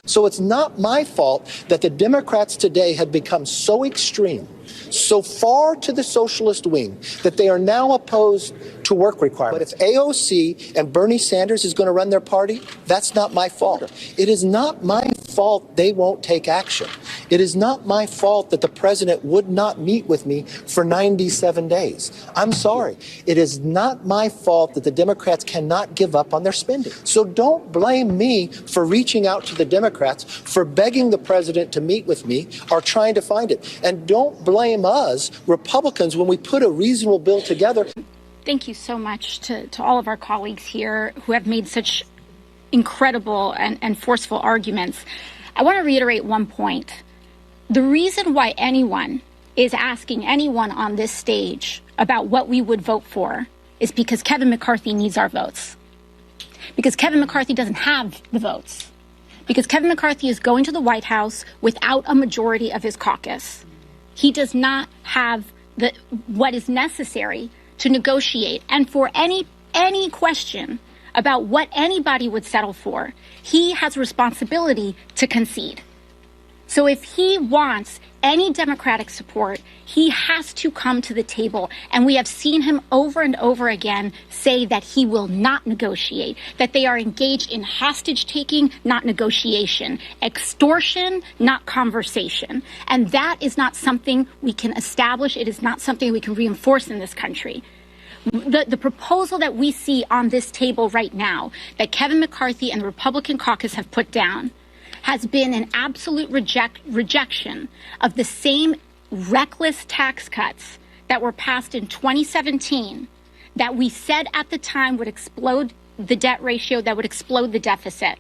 So it's not my fault that the Democrats today have become so extreme, so far to the socialist wing, that they are now opposed to work requirements. But if AOC and Bernie Sanders is going to run their party, that's not my fault. It is not my fault they won't take action. It is not my fault that the president would not meet with me for 97 days. I'm sorry. It is not my fault that the Democrats cannot give up on their spending. So don't blame me for reaching out to the Democrats, for begging the president to meet with me or trying to find it. And don't blame us, Republicans, when we put a reasonable bill together. Thank you so much to all of our colleagues here who have made such incredible and forceful arguments. I want to reiterate one point. The reason why anyone is asking anyone on this stage about what we would vote for is because Kevin McCarthy needs our votes. Because Kevin McCarthy doesn't have the votes. Because Kevin McCarthy is going to the White House without a majority of his caucus. He does not have what is necessary to negotiate. And for any question about what anybody would settle for, he has responsibility to concede. So if he wants any Democratic support, he has to come to the table. And we have seen him over and over again say that he will not negotiate, that they are engaged in hostage taking, not negotiation, extortion, not conversation. And that is not something we can establish. It is not something we can reinforce in this country. The proposal that we see on this table right now that Kevin McCarthy and the Republican caucus have put down has been an absolute rejection of the same reckless tax cuts that were passed in 2017 that we said at the time would explode the debt ratio, that would explode the deficit.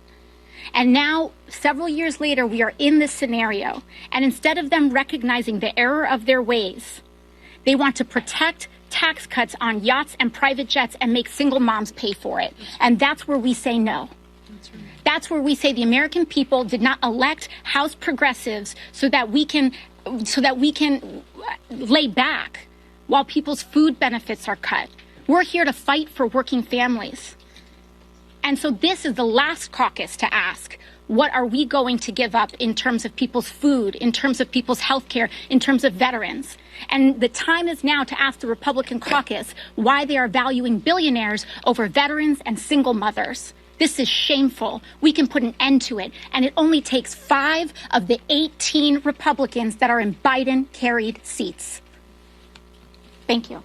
And now, several years later, we are in this scenario. And instead of them recognizing the error of their ways, they want to protect tax cuts on yachts and private jets and make single moms pay for it. And that's where we say no. That's where we say the American people did not elect House progressives so that we can lay back while people's food benefits are cut. We're here to fight for working families. And so this is the last caucus to ask, what are we going to give up in terms of people's food, in terms of people's health care, in terms of veterans? And the time is now to ask the Republican caucus why they are valuing billionaires over veterans and single mothers. This is shameful. We can put an end to it. And it only takes 5 of the 18 Republicans that are in Biden-carried seats. Thank you.